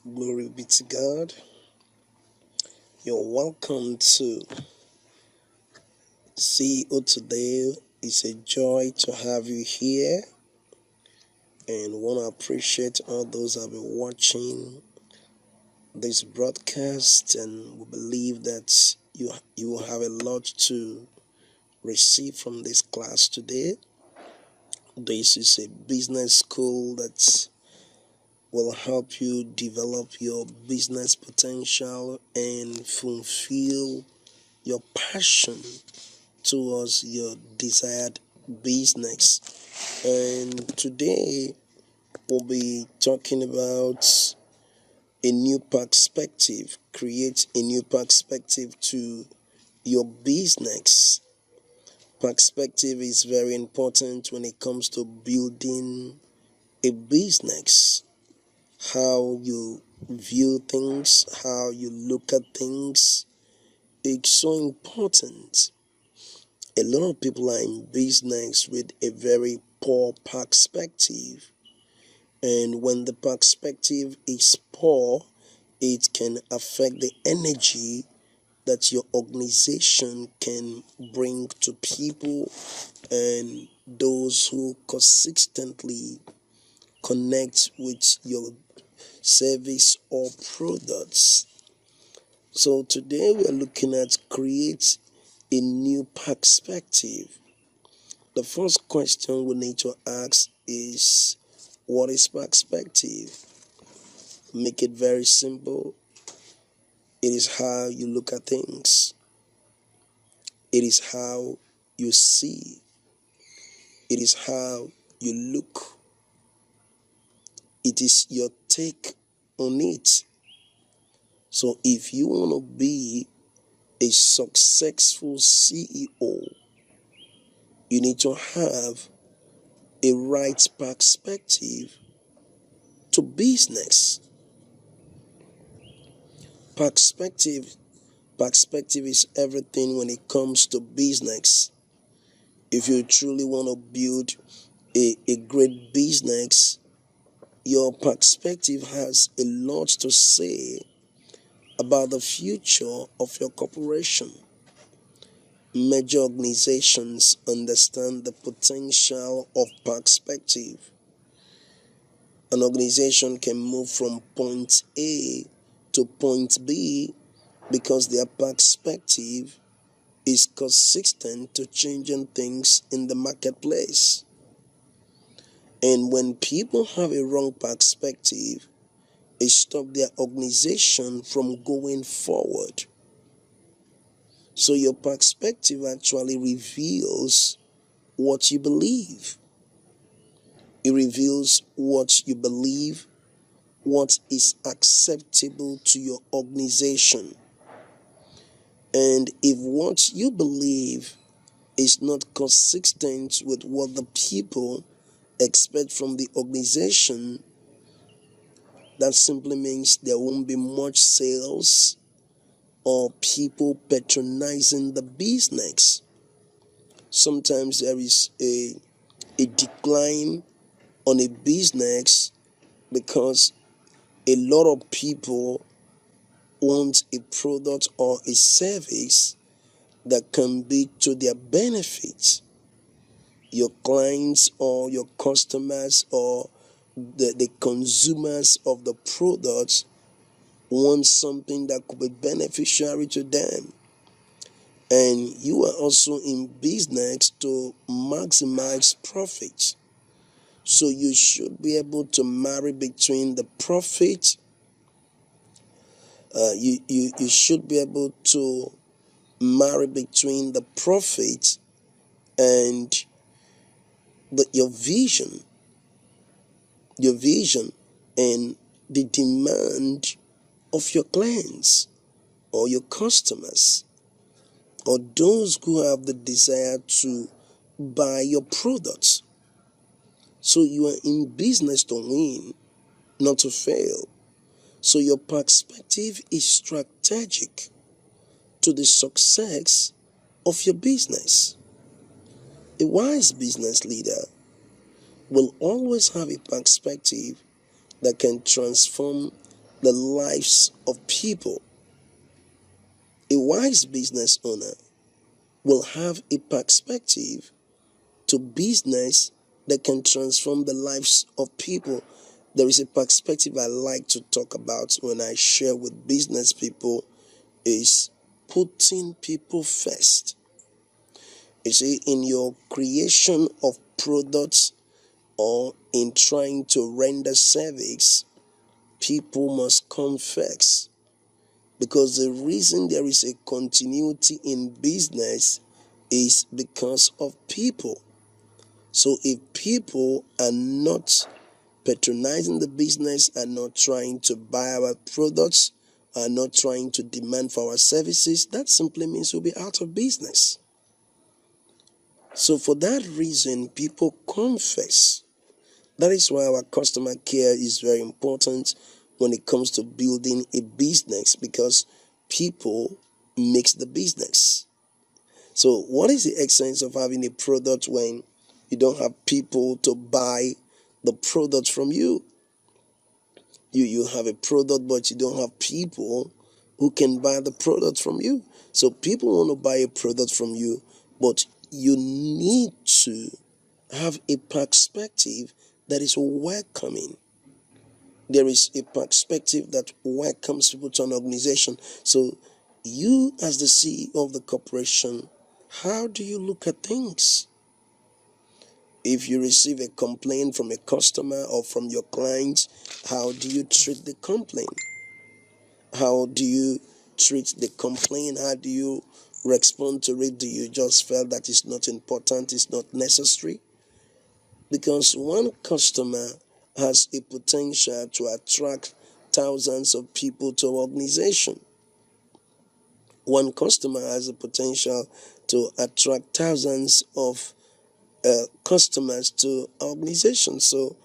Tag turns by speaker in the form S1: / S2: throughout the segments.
S1: Glory be to God. You're welcome to CEO today. It's a joy to have you here, and want to appreciate all those who have been watching this broadcast, and we believe that you will have a lot to receive from this class today. This is a business school that will help you develop your business potential and fulfill your passion towards your desired business. And today we'll be talking about a new perspective. Create a new perspective to your business. Perspective is very important when it comes to building a business. How you view things, how you look at things, it's so important. A lot of people are in business with a very poor perspective, and when the perspective is poor, it can affect the energy that your organization can bring to people and those who consistently connect with your service or products. So today we are looking at create a new perspective. The first question we need to ask is, what is perspective? Make it very simple. It is how you look at things. It is how you see. It is how you look. It is your take on it. So if you want to be a successful CEO, you need to have a right perspective to business. Perspective is everything when it comes to business. If you truly want to build a great business, your perspective has a lot to say about the future of your corporation. Major organizations understand the potential of perspective. An organization can move from point A to point B because their perspective is consistent to changing things in the marketplace. And when people have a wrong perspective, it stops their organization from going forward. So your perspective actually reveals what you believe. It reveals what you believe, what is acceptable to your organization. And if what you believe is not consistent with what the people expect from the organization, that simply means there won't be much sales or people patronizing the business. Sometimes there is a decline on a business because a lot of people want a product or a service that can be to their benefit. Your clients or your customers or the consumers of the product want something that could be beneficiary to them. And you are also in business to maximize profit. So you should be able to marry between the profit. You should be able to marry between the profit and your vision and the demand of your clients or your customers or those who have the desire to buy your products. So you are in business to win, not to fail. So your perspective is strategic to the success of your business. A wise business leader will always have a perspective that can transform the lives of people. A wise business owner will have a perspective to business that can transform the lives of people. There is a perspective I like to talk about when I share with business people is putting people first. You see, in your creation of products or in trying to render service, people must come first. Because the reason there is a continuity in business is because of people. So if people are not patronizing the business, are not trying to buy our products, are not trying to demand for our services, that simply means we'll be out of business. So for that reason, people come first. That is why our customer care is very important when it comes to building a business, because people makes the business. So what is the essence of having a product when you don't have people to buy the product from you? You have a product, but you don't have people who can buy the product from you. So people want to buy a product from you, but you need to have a perspective that is welcoming. There is a perspective that welcomes people to an organization. So you, as the CEO of the corporation, how do you look at things? If you receive a complaint from a customer or from your client, how do you treat the complaint? How do you treat the complaint? How do you respond to it? Do you just feel that it's not important, it's not necessary? Because one customer has a potential to attract thousands of people to an organization. One customer has a potential to attract thousands of customers to organizations. So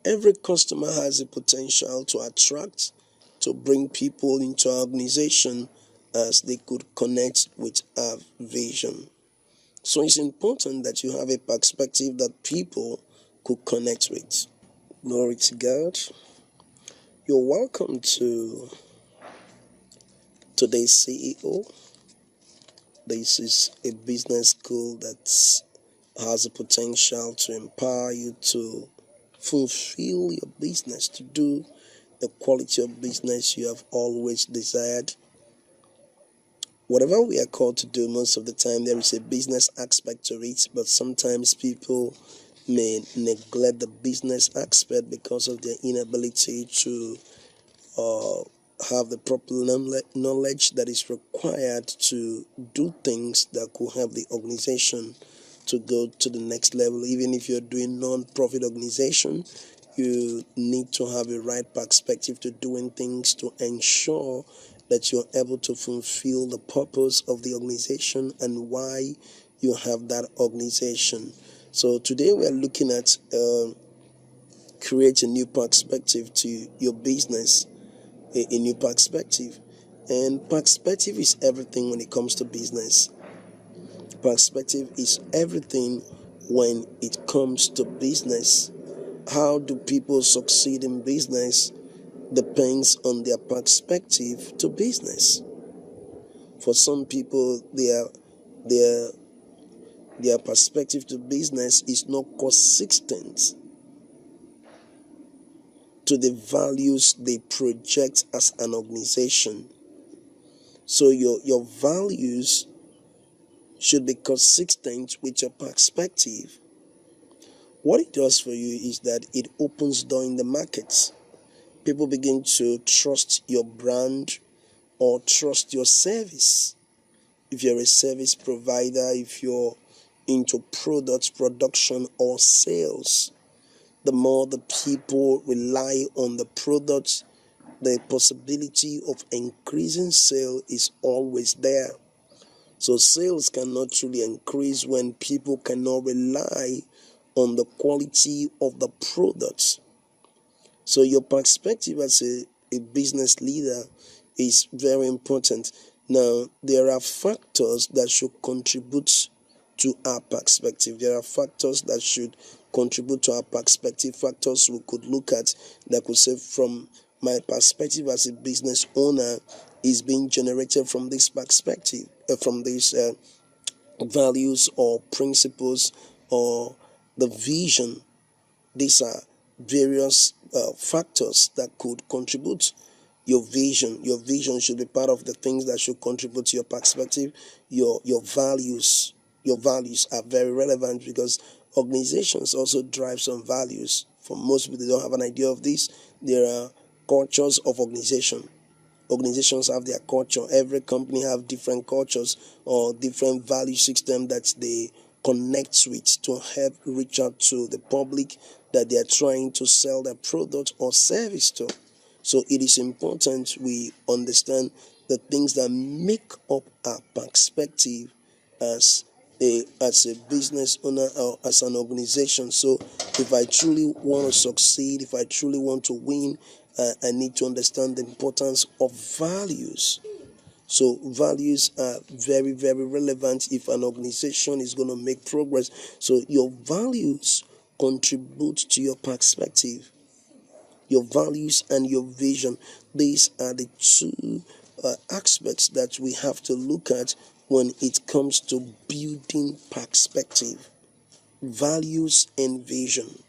S1: every customer has a potential to attract, to bring people into our organization as they could connect with our vision. So it's important that you have a perspective that people could connect with. Glory to God. You're welcome to today's CEO. This is a business school that has the potential to empower you to fulfill your business, to do the quality of business you have always desired. Whatever we are called to do, most of the time there is a business aspect to it, but sometimes people may neglect the business aspect because of their inability to have the proper knowledge that is required to do things that could help the organization to go to the next level. Even if you're doing non-profit organization, you need to have a right perspective to doing things to ensure that you're able to fulfill the purpose of the organization and why you have that organization. So today we are looking at create a new perspective to your business, a new perspective. And perspective is everything when it comes to business. Perspective is everything when it comes to business. How do people succeed in business depends on their perspective to business. For some people, their perspective to business is not consistent to the values they project as an organization. So your values should be consistent with your perspective. What it does for you is that it opens door in the markets. People begin to trust your brand or trust your service. If you're a service provider, if you're into product production or sales, the more the people rely on the product, the possibility of increasing sale is always there. So sales cannot truly increase when people cannot rely on the quality of the products. So your perspective as a business leader is very important. Now, there are factors that should contribute to our perspective. There are factors that should contribute to our perspective, factors we could look at that could say from My perspective as a business owner is being generated from this perspective, from these values or principles or the vision. These are various factors that could contribute your vision. Your vision should be part of the things that should contribute to your perspective. Your values. Your values are very relevant because organizations also drive some values. For most people, they don't have an idea of this. There are cultures of organization. Organizations have their culture. Every company have different cultures or different value system that they connect with to help reach out to the public that they are trying to sell their product or service to. So it is important we understand the things that make up our perspective as a business owner or as an organization. So if I truly want to succeed, if I truly want to win, I need to understand the importance of values. So values are very, very relevant if an organization is going to make progress. So your values contribute to your perspective. Your values and your vision. These are the two aspects that we have to look at when it comes to building perspective. Values and vision.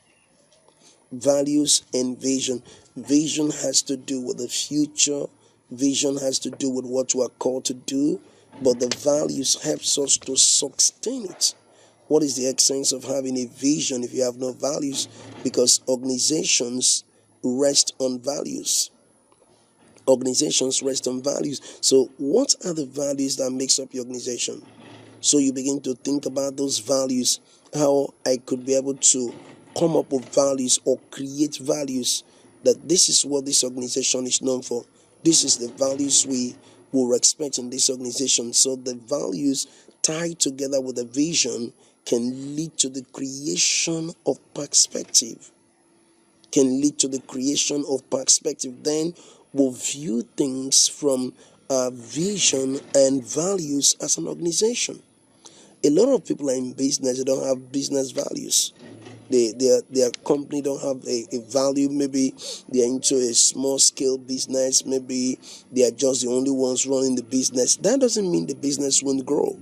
S1: Values and vision. Vision has to do with the future. Vision has to do with what we are called to do, but the values helps us to sustain it. What is the essence of having a vision if you have no values? Because organizations rest on values. Organizations rest on values. So what are the values that makes up your organization? So you begin to think about those values, how I could be able to come up with values or create values, that this is what this organization is known for. This is the values we will expect in this organization. So the values tied together with the vision can lead to the creation of perspective. Then we'll view things from vision and values as an organization. A lot of people are in business, they don't have business values. Their company don't have a value. Maybe they're into a small scale business. Maybe they are just the only ones running the business. That doesn't mean the business won't grow.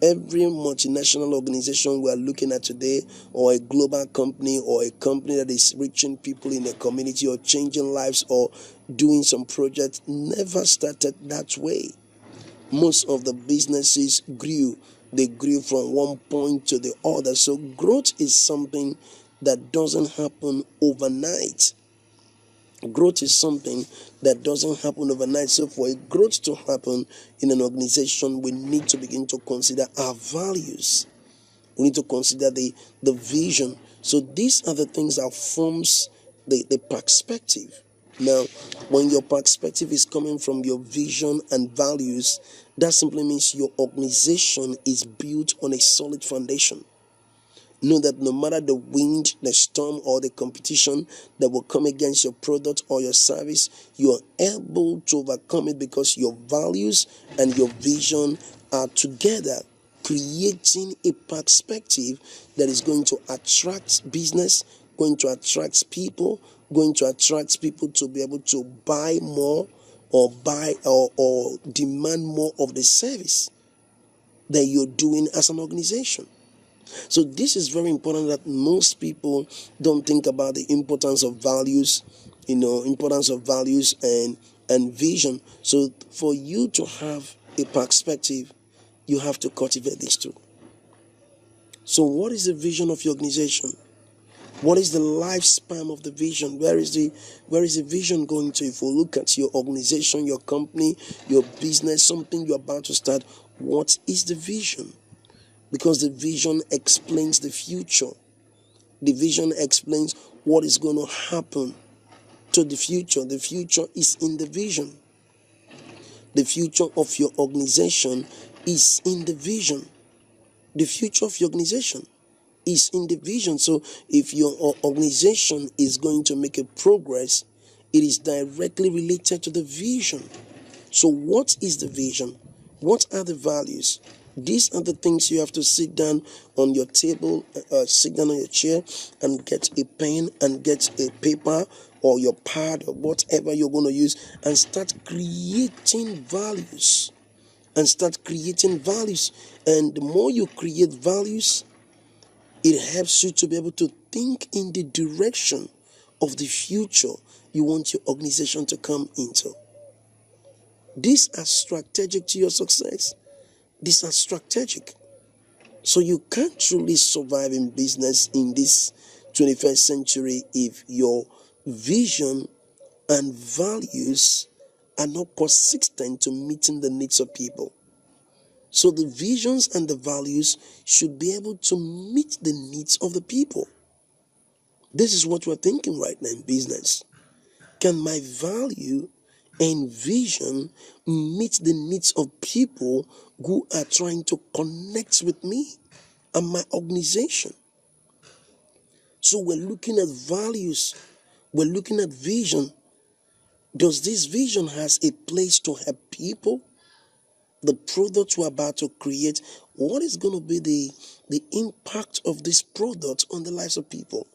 S1: Every multinational organization we are looking at today, or a global company, or a company that is reaching people in a community or changing lives or doing some project, never started that way. Most of the businesses grew. They grew from one point to the other. So growth is something that doesn't happen overnight. Growth is something that doesn't happen overnight. So for a growth to happen in an organization, we need to begin to consider our values. We need to consider the vision. So these are the things that forms the perspective. Now, when your perspective is coming from your vision and values, that simply means your organization is built on a solid foundation. Know that no matter the wind, the storm, or the competition that will come against your product or your service, you are able to overcome it because your values and your vision are together, creating a perspective that is going to attract business, going to attract people, to be able to buy more or buy or demand more of the service that you're doing as an organization. So this is very important, that most people don't think about the importance of values, and vision. So for you to have a perspective, you have to cultivate these two. So what is the vision of your organization? What is the lifespan of the vision? Where is the vision going to? If you look at your organization, your company, your business, something you're about to start, what is the vision? Because the vision explains the future. The vision explains what is going to happen to the future. The future is in the vision. The future of your organization is in the vision. The future of your organization is in the vision. So if your organization is going to make a progress, it is directly related to the vision. So what is the vision? What are the values? These are the things you have to sit down on your table, sit down on your chair and get a pen and get a paper or your pad or whatever you're going to use, and start creating values. And the more you create values, it helps you to be able to think in the direction of the future you want your organization to come into. These are strategic to your success. These are strategic. So you can't truly survive in business in this 21st century if your vision and values are not consistent to meeting the needs of people. So the visions and the values should be able to meet the needs of the people. This is what we're thinking right now in business. Can my value and vision meet the needs of people who are trying to connect with me and my organization? So we're looking at values, we're looking at vision. Does this vision has a place to help people? The product we're about to create, what is going to be the impact of this product on the lives of people?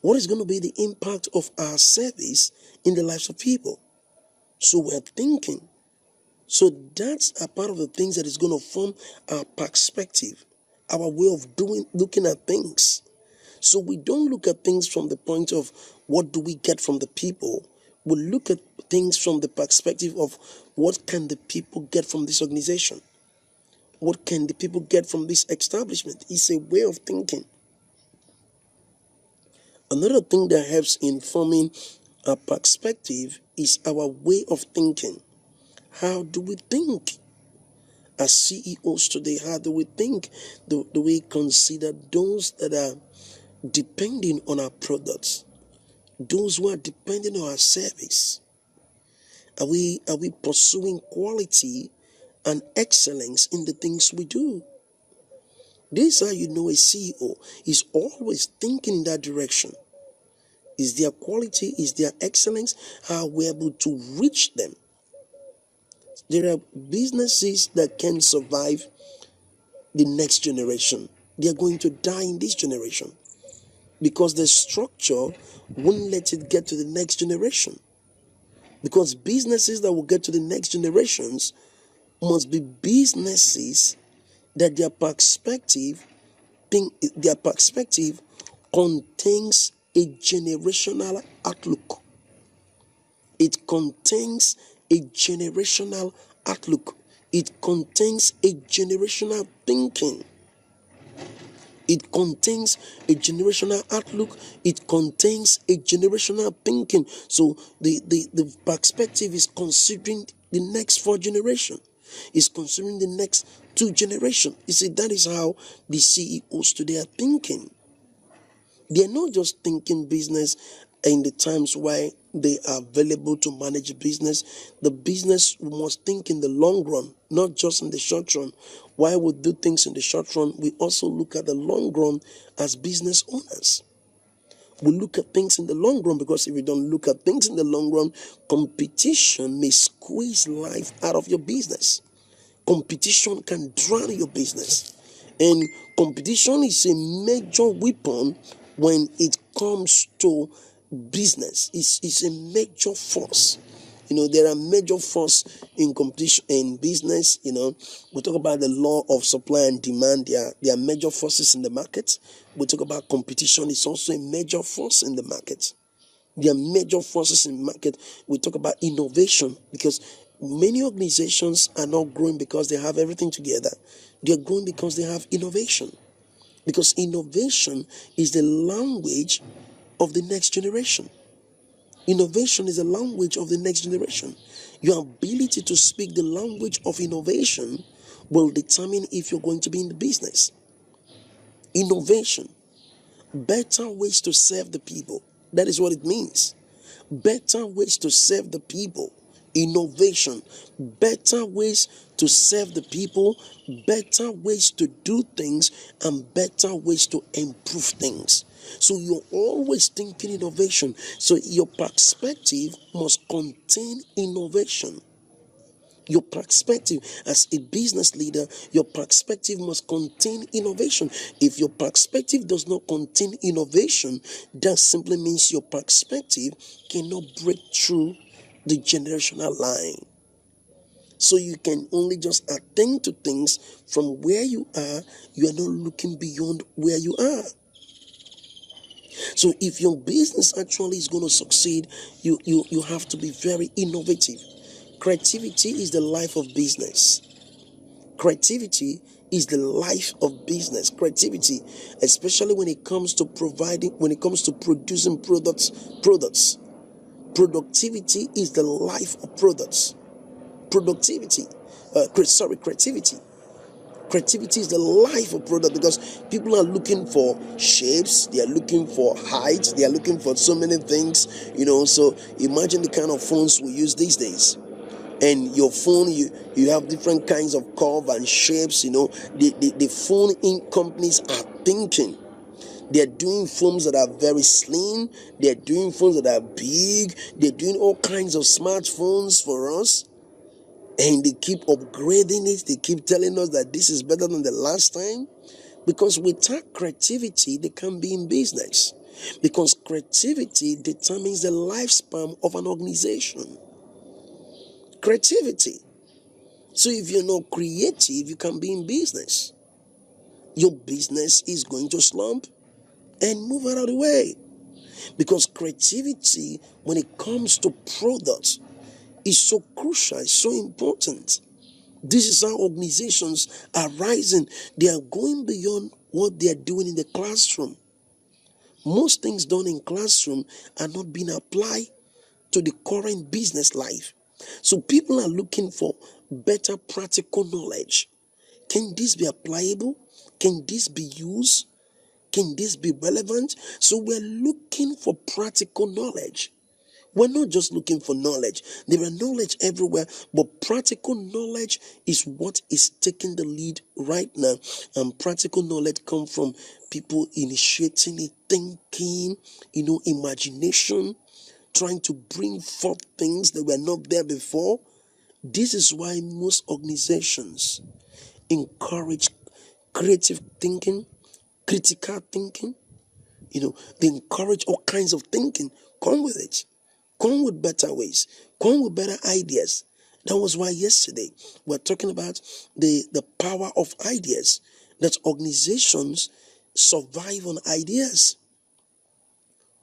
S1: What is going to be the impact of our service in the lives of people? So we're thinking. So that's a part of the things that is going to form our perspective, our way of looking at things. So we don't look at things from the point of what do we get from the people. We look at things from the perspective of what can the people get from this organization? What can the people get from this establishment? It's a way of thinking. Another thing that helps in forming our perspective is our way of thinking. How do we think? As CEOs today, how do we think? Do we consider those that are depending on our products? Those who are depending on our service? Are we pursuing quality and excellence in the things we do? This is how you know a CEO is always thinking in that direction. Is their quality, is their excellence, how we're able to reach them? There are businesses that can survive the next generation. They are going to die in this generation because the structure won't let it get to the next generation. Because businesses that will get to the next generations must be businesses that their perspective contains a generational outlook. It contains a generational outlook. It contains a generational thinking. It contains a generational outlook. It contains a generational thinking. So the perspective is considering the next 4 generations. Is considering the next 2 generations. You see, that is how the CEOs today are thinking. They are not just thinking business in the times why they are available to manage a business. The business must think in the long run, not just in the short run. While we do things in the short run, we also look at the long run as business owners. We look at things in the long run, because if you don't look at things in the long run, competition may squeeze life out of your business. Competition can drown your business. And competition is a major weapon when it comes to business. It's a major force. There are major force in competition in business. We talk about the law of supply and demand. There are major forces in the market. We talk about competition. It's also a major force in the market. There are major forces in the market. We talk about innovation, because many organizations are not growing because they have everything together. They are growing because they have innovation. Because innovation is the language of the next generation. Innovation is the language of the next generation. Your ability to speak the language of innovation will determine if you're going to be in the business. Innovation, better ways to serve the people. That is what it means. Better ways to serve the people. Innovation, better ways to serve the people, better ways to do things, and better ways to improve things. So you're always thinking innovation. So your perspective must contain innovation. Your perspective as a business leader, your perspective must contain innovation. If your perspective does not contain innovation, that simply means your perspective cannot break through the generational line. So you can only just attend to things from where you are. You are not looking beyond where you are. So if your business actually is going to succeed, you have to be very innovative. Creativity is the life of business. Creativity is the life of business. Creativity, especially when it comes to producing products. Productivity is the life of products. Creativity. Creativity is the life of product, because people are looking for shapes, they are looking for height, they are looking for so many things, So imagine the kind of phones we use these days. And your phone, you have different kinds of curve and shapes. The phone in companies are thinking. They're doing phones that are very slim. They're doing phones that are big. They're doing all kinds of smartphones for us. And they keep upgrading it. They keep telling us that this is better than the last time. Because without creativity, they can't be in business. Because creativity determines the lifespan of an organization. Creativity. So if you're not creative, you can be in business. Your business is going to slump and move out of the way. Because creativity, when it comes to products, is so crucial, it's so important. This is how organizations are rising. They are going beyond what they are doing in the classroom. Most things done in classroom are not being applied to the current business life. So people are looking for better practical knowledge. Can this be applicable? Can this be used? Can this be relevant? So we're looking for practical knowledge. We're not just looking for knowledge. There are knowledge everywhere, but practical knowledge is what is taking the lead right now. And practical knowledge comes from people initiating it, thinking, imagination, trying to bring forth things that were not there before. This is why most organizations encourage creative thinking, critical thinking. They encourage all kinds of thinking. Come with it. Come with better ways. Come with better ideas. That was why yesterday we're talking about the power of ideas. That organizations survive on ideas.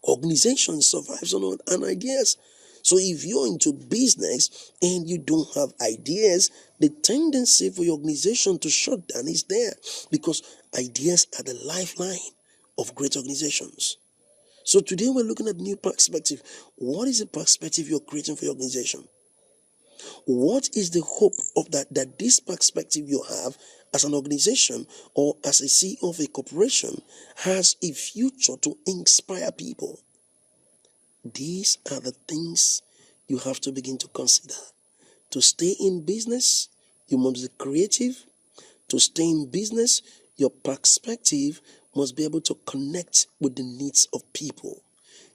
S1: Organizations survive on ideas. So if you're into business and you don't have ideas, the tendency for your organization to shut down is there, because ideas are the lifeline of great organizations. So today we're looking at new perspective. What is the perspective you're creating for your organization? What is the hope of that this perspective you have as an organization or as a CEO of a corporation has a future to inspire people? These are the things you have to begin to consider. To stay in business, you must be creative. To stay in business, your perspective must be able to connect with the needs of people.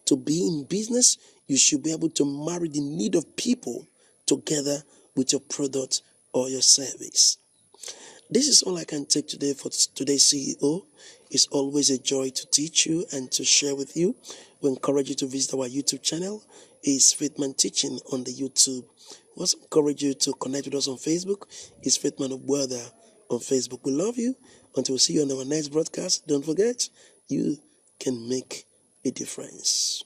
S1: To be in business, you should be able to marry the need of people together with your product or your service. This is all I can take today for today's CEO. It's always a joy to teach you and to share with you. We encourage you to visit our YouTube channel. It's Faithman Teaching on the YouTube. We also encourage you to connect with us on Facebook. It's Faithman Ogboada on Facebook. We love you. Until we see you on our next broadcast, don't forget, you can make a difference.